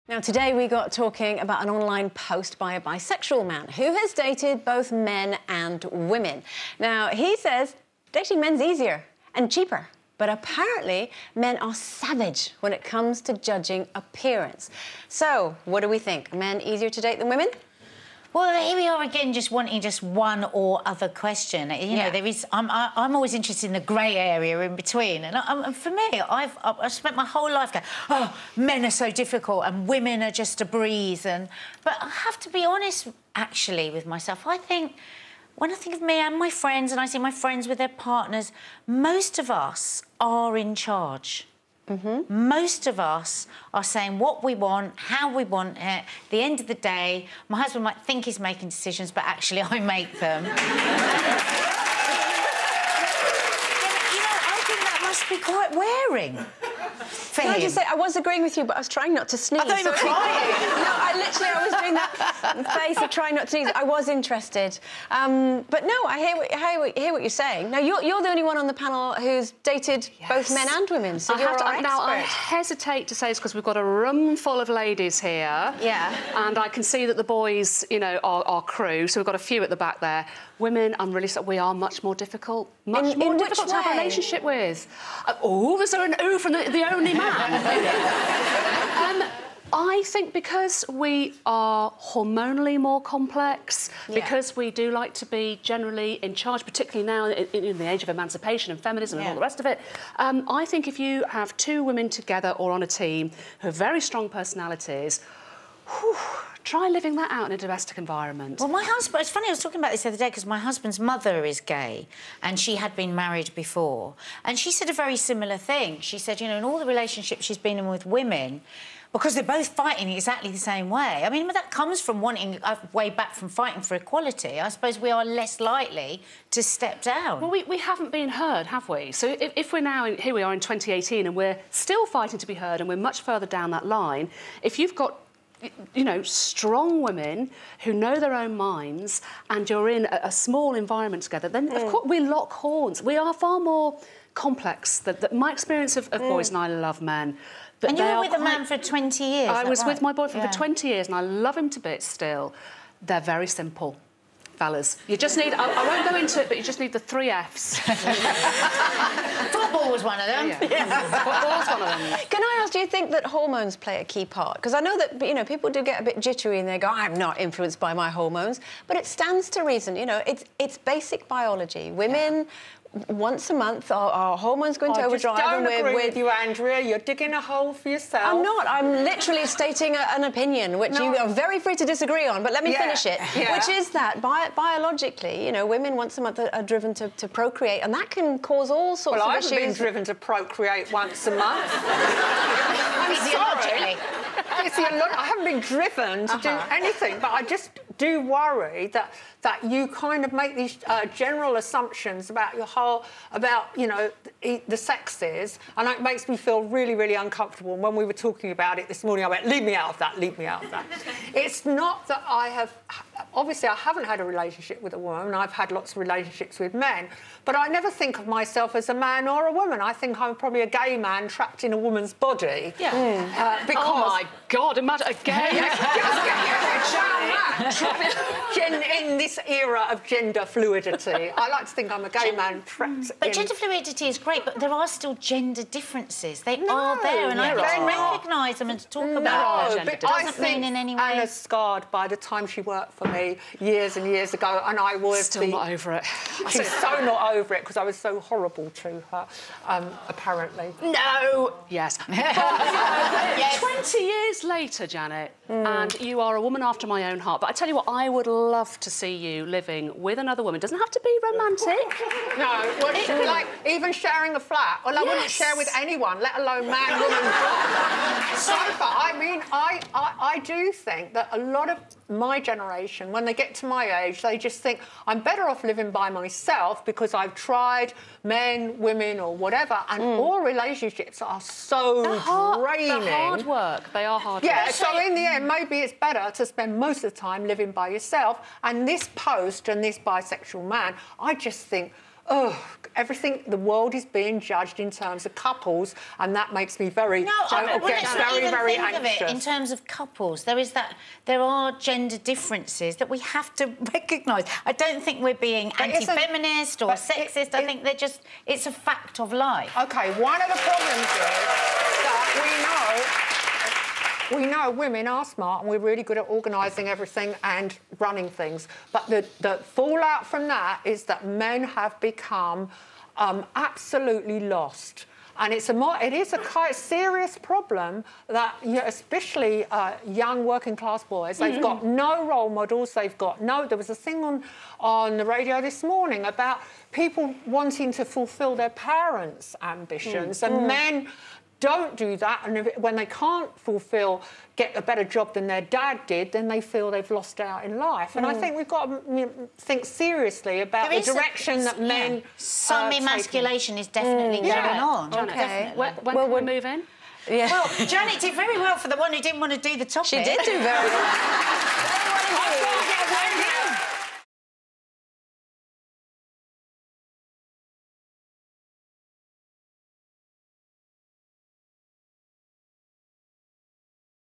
Now, today we got talking about an online post by a bisexual man who has dated both men and women. Now, he says dating men's easier and cheaper, but apparently men are savage when it comes to judging appearance. So, what do we think? Men easier to date than women? Well, here we are again, just wanting just one or other question. You know, there is. I'm always interested in the grey area in between, and for me, I've spent my whole life going, oh, men are so difficult and women are just a breeze. But I have to be honest, actually, with myself. I think when I think of me and my friends, and I see my friends with their partners, most of us are in charge. Most of us are saying what we want, how we want it. At the end of the day, my husband might think he's making decisions, but actually I make them. You know, I think that must be quite wearing for him. Can I just say, I was agreeing with you, but I was trying not to sneeze. I thought you were crying. No, I was doing that face of trying not to sneeze. I was interested. But no, I hear what you're saying. Now, you're the only one on the panel who's dated both men and women, so you're our expert. Now, I hesitate to say this because we've got a room full of ladies here. Yeah. And I can see that the boys, you know, are crew, so we've got a few at the back there. Women, I'm really sorry, we are much more difficult. Much more difficult to have a relationship with. Oh, there's an ooh from the only man. I think because we are hormonally more complex, because we do like to be generally in charge, particularly now in the age of emancipation and feminism and all the rest of it, I think if you have two women together or on a team who have very strong personalities, try living that out in a domestic environment. Well, my husband... It's funny, I was talking about this the other day because my husband's mother is gay and she had been married before. And she said a very similar thing. She said, you know, in all the relationships she's been in with women, because they're both fighting exactly the same way. I mean, that comes from wanting way back from fighting for equality. I suppose we are less likely to step down. Well, we haven't been heard, have we? So if we're now... Here we are in 2018 and we're still fighting to be heard and we're much further down that line, if you've got, you know, strong women who know their own minds and you're in a small environment together, then, of course, we lock horns. We are far more complex. My experience of boys, and I love men, but and you were with a man for 20 years, I was with my boyfriend for 20 years and I love him to bits still. They're very simple, fellas. You just need... I won't go into it, but you just need the 3 Fs. Football was one of them. Football's one of them. Can I ask, do you think that hormones play a key part? Because I know that, you know, people do get a bit jittery and they go, I'm not influenced by my hormones, but it stands to reason, you know, it's basic biology. Women... Once a month, our hormones go into overdrive. I don't agree with you, Andrea. You're digging a hole for yourself. I'm not. I'm literally stating an opinion, which you are very free to disagree on, but let me finish it. Which is that, biologically, you know, women once a month are driven to procreate, and that can cause all sorts of issues. Well, I haven't been driven to procreate once a month. Physiologically. I haven't been driven to do anything, but I just do worry that you kind of make these general assumptions about you know, the sexes, and it makes me feel really, really uncomfortable. And when we were talking about it this morning, I went, leave me out of that, leave me out of that. It's not that I have... Obviously, I haven't had a relationship with a woman. I've had lots of relationships with men, but I never think of myself as a man or a woman. I think I'm probably a gay man trapped in a woman's body. Yeah. Because... Oh, my God, imagine a gay... in this era of gender fluidity, I like to think I'm a gay man trapped But gender fluidity is great, but there are still gender differences. They are there, and I don't recognise them and to talk about them. But I think in any way... Anna's scarred by the time she worked for me years and years ago, and I was still not over it. She's so not over it because I was so horrible to her, apparently. No! Yes. 20 years later, Janet, and you are a woman after my own heart. But I tell you what, I would love to see you living with another woman. It doesn't have to be romantic. No, well, like even sharing a flat. Well, I wouldn't share with anyone, let alone man, woman, sofa. I mean, I do think that a lot of my generation, when they get to my age, they just think I'm better off living by myself because I've tried men, women, or whatever, and all relationships are so draining. They're hard work. They are hard work. Yeah, so in the end, maybe it's better to spend most of the time living by yourself. And this post and this bisexual man, I just think, everything, the world is being judged in terms of couples, and that makes me very, very anxious. In terms of couples, there are gender differences that we have to recognise. I don't think we're being anti-feminist or sexist. I think it's a fact of life. OK, one of the problems is that we know women are smart and we're really good at organising everything and running things. But the fallout from that is that men have become absolutely lost. And it is a quite serious problem that, especially young working class boys, they've got no role models, they've got no... There was a thing on the radio this morning about people wanting to fulfil their parents' ambitions, and men don't do that, and when they can't get a better job than their dad did, then they feel they've lost out in life. And I think we've got to think seriously about the direction that men... Some emasculation is definitely going on. Janet, when can we move in? Yeah. Well, Janet did very well for the one who didn't want to do the topic. She did do very well.